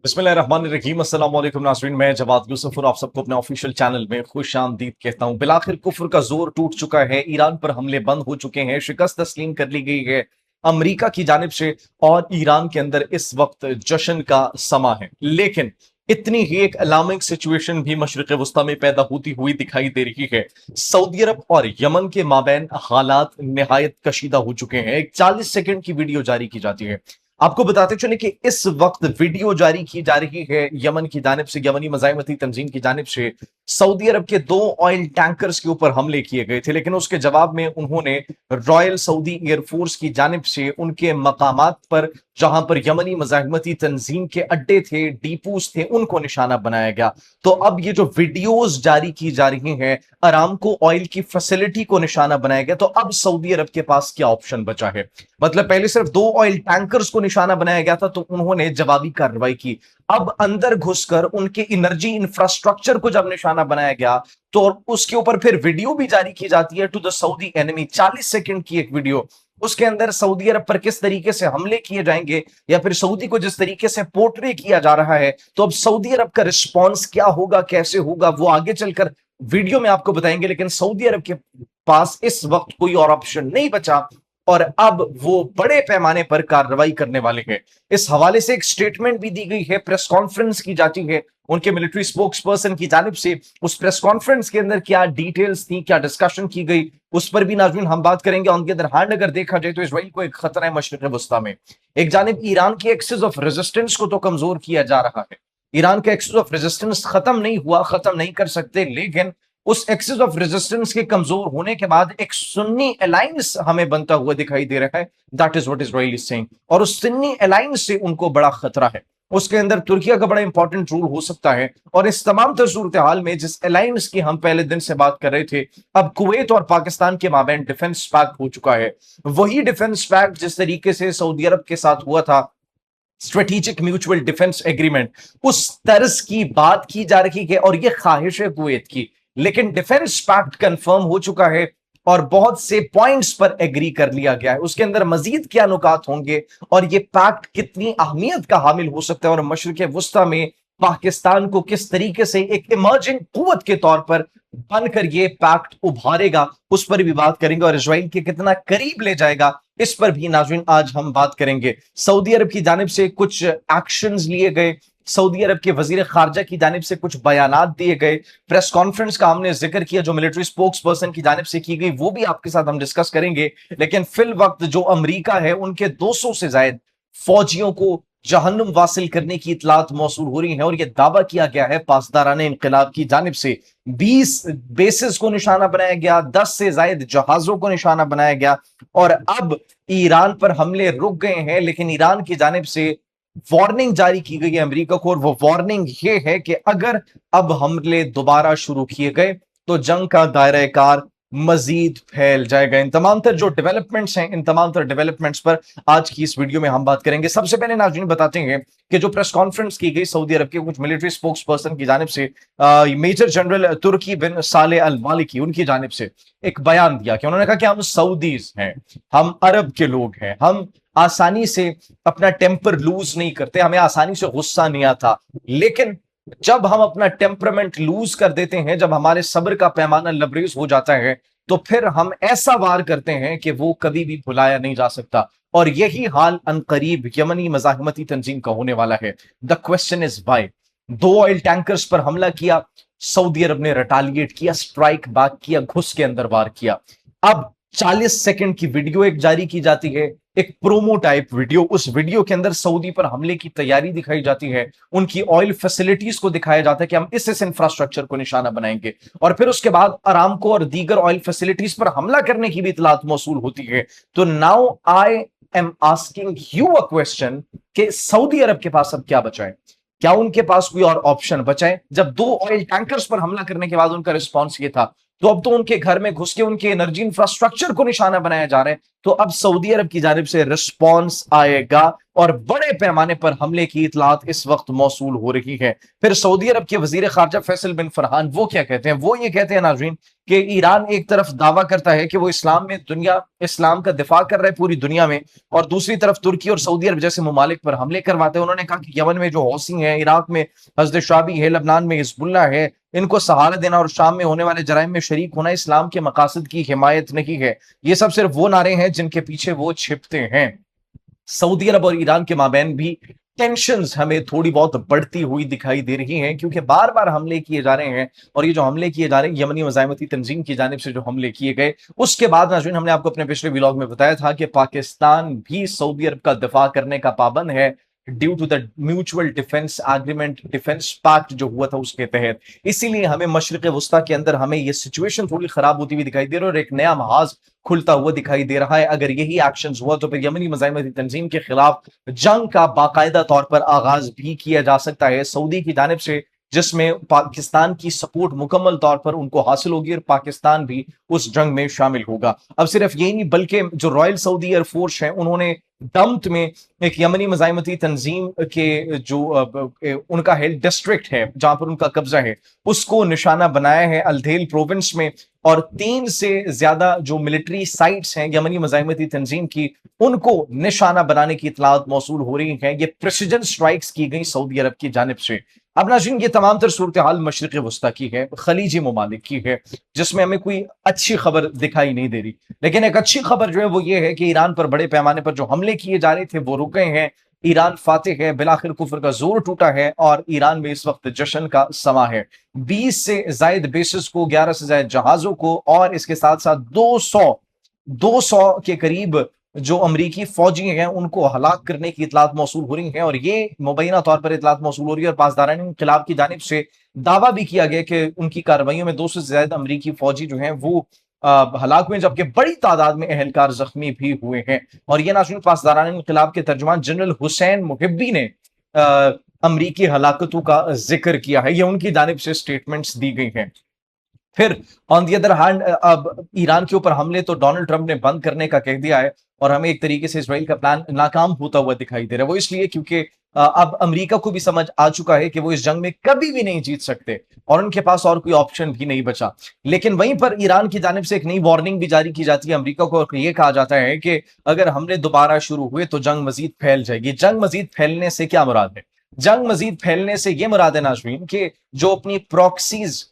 बिस्मिल्लाहिर्रहमानिर्रहीम। अस्सलाम वालेकुम नाज़रीन, मैं जवाद यूसुफ और आप सबको अपने ऑफिशियल चैनल में खुश आमदीद कहता हूं। बिलाखिर कुफ्र का जोर टूट चुका है, ईरान पर हमले बंद हो चुके हैं, शिकस्त तस्लीम कर ली गई है अमेरिका की जानिब से और ईरान के अंदर इस वक्त जश्न का समा है। लेकिन इतनी ही एक अलार्मिंग सिचुएशन भी मशरिक वस्ता में पैदा होती हुई दिखाई दे रही है। सऊदी अरब और यमन के माबैन हालात निहायत कशीदा हो चुके हैं। एक 40 सेकंड की वीडियो जारी की जाती है। आपको बताते चले कि इस वक्त वीडियो जारी की जा रही है यमन की जानिब से, यमनी मज़ाहमती तंजीम की जानिब से। सऊदी अरब के 2 ऑयल टैंकर्स के ऊपर हमले किए गए थे, लेकिन उसके जवाब में उन्होंने रॉयल सऊदी एयरफोर्स की जानिब से उनके मकामात पर, जहां पर यमनी मज़ाहमती तंजीम के अड्डे थे, डीपूस थे, उनको निशाना बनाया गया। तो अब ये जो वीडियोज जारी की जा रही हैं, अरामको ऑयल की फैसिलिटी को निशाना बनाया गया। तो अब सऊदी अरब के पास क्या ऑप्शन बचा है? मतलब पहले सिर्फ 2 ऑयल टैंकर्स को निशाना बनाया गया था, तो उन्होंने जवाबी कार्रवाई की। अब अंदर घुसकर उनके एनर्जी इंफ्रास्ट्रक्चर को जब निशाना बनाया गया, तो उसके ऊपर फिर वीडियो भी जारी की जाती है to the Saudi enemy. 40 second की एक वीडियो, उसके अंदर सऊदी अरब पर किस तरीके से हमले किए जाएंगे या फिर सऊदी को जिस तरीके से पोर्ट्रे किया जा रहा है, तो अब सऊदी अरब का रिस्पॉन्स क्या होगा, कैसे होगा, वो आगे चलकर वीडियो में आपको बताएंगे। लेकिन सऊदी अरब के पास इस वक्त कोई और ऑप्शन नहीं बचा और अब वो बड़े पैमाने पर कार्रवाई करने वाले हैं। इस हवाले से एक स्टेटमेंट भी दी गई है, प्रेस कॉन्फ्रेंस की जाती है उनके मिलिट्री स्पोक्स पर्सन की जानिब से। उस प्रेस कॉन्फ्रेंस के अंदर क्या डिटेल्स थी, क्या डिस्कशन की गई, उस पर भी नाज़रीन हम बात करेंगे। ऑन द अदर हैंड अगर देखा जाए तो इसराइल को एक खतरा है मशरिक वस्ता में। एक जानिब ईरान की एक्सिस ऑफ रेजिस्टेंस को तो कमजोर किया जा रहा है, ईरान का एक्सिस ऑफ रेजिस्टेंस खत्म नहीं हुआ, खत्म नहीं कर सकते, लेकिन उस एक्सिस ऑफ रेजिस्टेंस के कमजोर होने के बाद एक सुन्नी अलायंस हमें बनता हुआ दिखाई दे रहा है। That is what Israel is saying. और उस सुन्नी अलायंस से उनको बड़ा खतरा है। उसके अंदर तुर्किया का बड़ा इंपॉर्टेंट रोल हो सकता है। और इस तमाम तर सूरत हाल में जिस अलायंस की हम पहले दिन से बात कर रहे थे, अब कुवैत और पाकिस्तान के माबैन डिफेंस पैक्ट हो चुका है। वही डिफेंस पैक्ट जिस तरीके से सऊदी अरब के साथ हुआ था, स्ट्रेटेजिक म्यूचुअल डिफेंस एग्रीमेंट, उस तर्ज की बात की जा रही है और यह ख्वाहिश है कुवैत की। लेकिन डिफेंस पैक्ट कंफर्म हो चुका है और बहुत से पॉइंट्स पर एग्री कर लिया गया है। उसके अंदर मजीद क्या नुकात होंगे और ये पैक्ट कितनी अहमियत का हामिल हो सकता है और मशरिक वुस्ता में पाकिस्तान को किस तरीके से एक इमर्जिंग कुव्वत के तौर पर बनकर ये पैक्ट उभारेगा, उस पर भी बात करेंगे। और इजराइल के कितना करीब ले जाएगा, इस पर भी नाज़रीन आज हम बात करेंगे। सऊदी अरब की जानिब से कुछ एक्शंस लिए गए, सऊदी अरब के वजीर खारजा की जानिब से कुछ बयानात दिए गए, प्रेस कॉन्फ्रेंस का हमने जिक्र किया जो मिलिट्री स्पोक्स पर्सन की जानिब से की गई, वो भी आपके साथ हम डिस्कस करेंगे। लेकिन फिल वक्त जो अमेरिका है, उनके 200 से ज्यादा फौजियों को जहन्नुम वासिल करने की इतलात मौसूल हो रही है और यह दावा किया गया है पासदाराने इनकलाब की जानिब से। 20 बेसिस को निशाना बनाया गया, 10 से ज्यादा जहाजों को निशाना बनाया गया और अब ईरान पर हमले रुक गए हैं। लेकिन ईरान की जानिब से वार्निंग जारी की गई है अमेरिका को, और वो वार्निंग ये है कि अगर अब हमले दोबारा शुरू किए गए तो जंग का दायरा कार मजीद फैल जाएगा। इन तमाम तर जो डेवलपमेंट्स हैं, इन तमाम तर डेवलपमेंट्स पर आज की इस वीडियो में हम बात करेंगे। सबसे पहले नाज़रीन बताते हैं कि जो प्रेस कॉन्फ्रेंस की गई सऊदी अरब के कुछ मिलिट्री स्पोक्स पर्सन की जानिब से, मेजर जनरल तुर्की बिन साले अल मालिकी, उनकी जानिब से एक बयान दिया कि उन्होंने कहा कि हम सऊदीज हैं, हम अरब के लोग हैं, हम आसानी से अपना टेम्पर लूज नहीं करते, हमें आसानी से गुस्सा नहीं आता, लेकिन जब हम अपना टेम्परामेंट लूज कर देते हैं, जब हमारे सब्र का पैमाना लबरेज हो जाता है, तो फिर हम ऐसा वार करते हैं कि वो कभी भी भुलाया नहीं जा सकता। और यही हाल अनकरीब यमनी मज़ाहमती तंजीम का होने वाला है। The question is why. 2 oil tankers पर हमला किया, सऊदी अरब ने रिटालिएट किया, स्ट्राइक बैक किया, घुस के अंदर वार किया। अब 40 सेकंड की वीडियो एक जारी की जाती है, एक प्रोमो टाइप वीडियो। उस वीडियो के अंदर सऊदी पर हमले की तैयारी दिखाई जाती है, उनकी ऑयल फैसिलिटीज को दिखाया जाता है कि हम इस इंफ्रास्ट्रक्चर को निशाना बनाएंगे। और फिर उसके बाद अरामको और दीगर ऑयल फैसिलिटीज पर हमला करने की भी इतलात मौसूल होती है। तो now I am asking you a question कि सऊदी अरब के पास अब क्या बचा है? क्या उनके पास कोई और ऑप्शन बचा है? जब 2 ऑयल टैंकर्स पर हमला करने के बाद उनका रिस्पॉन्स ये था, तो अब तो उनके घर में घुस के उनके एनर्जी इंफ्रास्ट्रक्चर को निशाना बनाया जा रहा है। तो अब सऊदी अरब की जानिब से रिस्पॉन्स आएगा और बड़े पैमाने पर हमले की इतलात इस वक्त मौसूल हो रही है। फिर सऊदी अरब के वजीर खारजा फैसल बिन फरहान वो क्या कहते हैं, वो ये कहते हैं नाजरीन कि ईरान एक तरफ दावा करता है कि वो इस्लाम का दिफा कर रहा है पूरी दुनिया में, और दूसरी तरफ तुर्की और सऊदी अरब जैसे ममालिक पर हमले करवाते हैं। उन्होंने कहा कि यमन में जो हौसी है, इराक में हजरत शाबी है, लबनान में हिजबुल्ला है, इनको सहारा देना और शाम में होने वाले जराइम में शरीक होना इस्लाम के मकासद की हिमायत नहीं है। ये सब सिर्फ वो नारे हैं जिनके पीछे वो छिपते हैं। सऊदी अरब और ईरान के माबैन भी टेंशंस हमें थोड़ी बहुत बढ़ती हुई दिखाई दे रही हैं, क्योंकि बार बार हमले किए जा रहे हैं। और ये जो हमले किए जा रहे हैं यमनी मज़ाहमती तंजीम की जानिब से जो हमले किए गए, उसके बाद नाज़रीन हमने आपको अपने पिछले व्लॉग में बताया था कि पाकिस्तान भी सऊदी अरब का दिफा करने का पाबंद है, due to the mutual defence agreement, defence pact जो हुआ था उसके तहत। इसीलिए हमें मशरिक वस्ता के अंदर हमें ये सिचुएशन थोड़ी खराब होती हुई दिखाई दे रही है और एक नया महाज खुलता हुआ दिखाई दे रहा है। अगर यही एक्शन हुआ तो फिर यमनी मज़ाहमती तंजीम के खिलाफ जंग का बाकायदा तौर पर आगाज भी किया जा सकता है सऊदी की जानिब से, जिसमें पाकिस्तान की सपोर्ट मुकम्मल तौर पर उनको हासिल होगी और पाकिस्तान भी उस जंग में शामिल होगा। अब सिर्फ यही नहीं बल्कि जो रॉयल सऊदी एयरफोर्स है उन्होंने दम्त में एक यमनी मज़ाहमती तंजीम के जो उनका हेल्थ डिस्ट्रिक्ट है जहां पर उनका कब्जा है उसको निशाना बनाया है अल्धेल प्रोविंस में। और 3 से ज्यादा जो मिलिट्री साइट्स हैं यमनी मज़ाहमती तंजीम की, उनको निशाना बनाने की इतलात मौसूल हो रही हैं। ये प्रिसिजन स्ट्राइक्स की गई सऊदी अरब की जानिब से। अब नाज़रीन ये तमाम तर सूरत हाल मशरिक वस्ता की है, खलीजी ममालिक की है, जिसमें हमें कोई अच्छी खबर दिखाई नहीं दे रही। लेकिन एक अच्छी खबर जो है वो ये है कि ईरान पर बड़े पैमाने पर जो हमले किए जा रहे थे वो रुक गए हैं। ईरान फातिह है, बिलाखिर कुफर का जोर टूटा है और ईरान में इस वक्त जश्न का समा है। 20 से जायद बेसिस को, 11 से जायद जहाजों को और इसके साथ साथ 200 के करीब जो अमरीकी फौजी हैं उनको हलाक करने की इतलात मौसूल हो रही हैं। और ये मुबैना तौर पर इतलात मौसूल हो रही है और पासदारान इन्क़िलाब की जानिब से दावा भी किया गया कि उनकी कार्रवाइयों में 200 से ज्यादा अमरीकी फौजी जो हैं वो हलाक हुए, जबकि बड़ी तादाद में अहलकार जख्मी भी हुए हैं। और यह नाज़रीन पासदारान इन्क़िलाब के तर्जुमान जनरल हुसैन मुहिब्बी ने अमरीकी हलाकतों का जिक्र किया है, ये उनकी जानिब से स्टेटमेंट्स दी गई हैं। फिर ऑन दी अदर हैंड अब ईरान के ऊपर हमले तो डोनाल्ड ट्रंप ने बंद करने का कह दिया है और हमें एक तरीके से इजराइल का प्लान नाकाम होता हुआ दिखाई दे रहा है। वो इसलिए क्योंकि अब अमेरिका को भी समझ आ चुका है कि वो इस जंग में कभी भी नहीं जीत सकते और उनके पास और कोई ऑप्शन भी नहीं बचा। लेकिन वहीं पर ईरान की जानिब से एक नई वार्निंग भी जारी की जाती है अमेरिका को और यह कहा जाता है कि अगर हमले दोबारा शुरू हुए तो जंग मजीद फैल जाएगी। जंग मजीद फैलने से क्या मुराद है? जंग मजीद फैलने से यह मुराद है नाज़रीन कि जो अपनी प्रॉक्सीज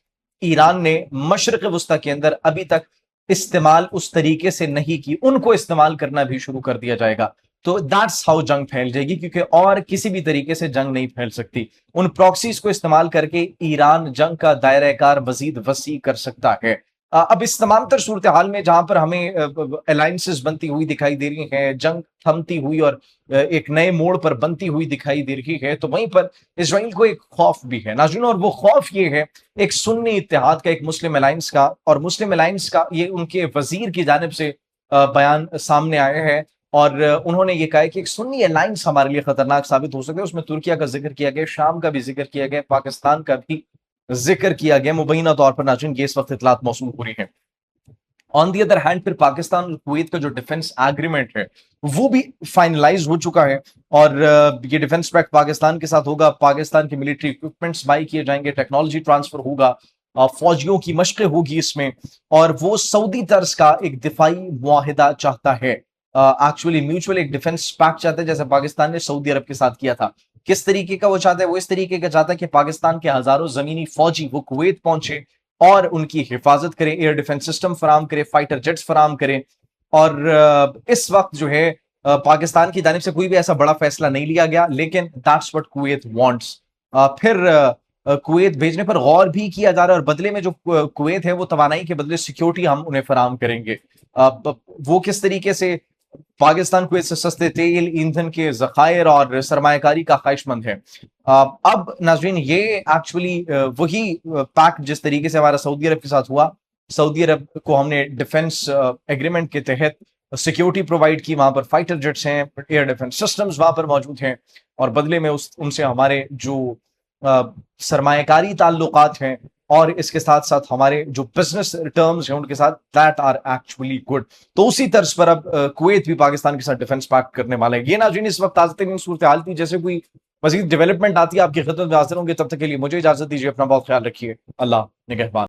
ईरान ने मशरिक वस्ता के अंदर अभी तक इस्तेमाल उस तरीके से नहीं की, उनको इस्तेमाल करना भी शुरू कर दिया जाएगा। तो दैट्स हाउ जंग फैल जाएगी, क्योंकि और किसी भी तरीके से जंग नहीं फैल सकती। उन प्रॉक्सीज को इस्तेमाल करके ईरान जंग का दायरा कार मजीद वसी कर सकता है। अब इस तमाम तर सूरत हाल में जहां पर हमें अलायंसेस बनती हुई दिखाई दे रही हैं, जंग थमती हुई और एक नए मोड़ पर बनती हुई दिखाई दे रही है, तो वहीं पर इसराइल को एक खौफ भी है नाज़रीन। और वो खौफ ये है एक सुन्नी इत्तेहाद का, एक मुस्लिम अलायंस का। और मुस्लिम अलायंस का ये उनके वजीर की जानिब से बयान सामने आया है और उन्होंने ये कहा है कि एक सुन्नी अलायंस हमारे लिए खतरनाक साबित हो सकता है। उसमें तुर्किया का जिक्र किया गया, शाम का भी जिक्र किया गया, पाकिस्तान का भी जिक्र किया गया। मुबैना तौर पर नाज़रीन ये इस वक्त इतलात मौसूल हो रही है। ऑन दी अदर हैंड फिर पाकिस्तान और कुवैत का जो डिफेंस एग्रीमेंट है वो भी फाइनलाइज हो चुका है और ये डिफेंस पैक्ट पाकिस्तान के साथ होगा। पाकिस्तान के मिलिट्री इक्विपमेंट्स बाई किए जाएंगे, टेक्नोलॉजी ट्रांसफर होगा, फौजियों की मशक़ें होगी इसमें। और वो सऊदी तर्ज का एक दिफाई मुआहिदा चाहता है, एक्चुअली म्यूचुअल एक डिफेंस पैक्ट चाहता है, जैसे पाकिस्तान ने सऊदी अरब के साथ किया था। किस तरीके का वो चाहता है? वो इस तरीके का चाहता है कि पाकिस्तान के हजारों जमीनी फौजी वो कुवैत पहुंचे और उनकी हिफाजत करें, एयर डिफेंस सिस्टम फराम करें, फाइटर जेट्स फराम करें। और इस वक्त जो है पाकिस्तान की जानिब से कोई भी ऐसा बड़ा फैसला नहीं लिया गया, लेकिन दैट्स व्हाट कुवैत वांट्स। फिर कुवैत भेजने पर गौर भी किया जा रहा है और बदले में जो कुवैत है वो तवानाई के बदले सिक्योरिटी हम उन्हें फराम करेंगे। वो किस तरीके से? पाकिस्तान कुवैत से सस्ते तेल, ईंधन के जखायर और सरमायाकारी का ख्वाहिशमंद है। अब नाज़रीन ये एक्चुअली वही पैक्ट जिस तरीके से हमारा सऊदी अरब के साथ हुआ, सऊदी अरब को हमने डिफेंस एग्रीमेंट के तहत सिक्योरिटी प्रोवाइड की, वहां पर फाइटर जेट्स हैं, एयर डिफेंस सिस्टम्स वहां पर मौजूद हैं और बदले में उनसे हमारे जो सरमायाकारी ताल्लुकात हैं और इसके साथ साथ हमारे जो बिजनेस टर्म्स हैं उनके साथ दैट आर एक्चुअली गुड। तो उसी तर्ज पर अब कुवैत भी पाकिस्तान के साथ डिफेंस पैक्ट करने वाला है। ये नाज़रीन इस वक्त ताज़ा तरीन सूरत हाल थी। जैसे कोई मजीद डेवलपमेंट आती है आपकी खिदमत में हाजिर होंगे। तब तक के लिए मुझे इजाजत दीजिए। अपना बहुत ख्याल रखिए। अल्लाह निगहबान।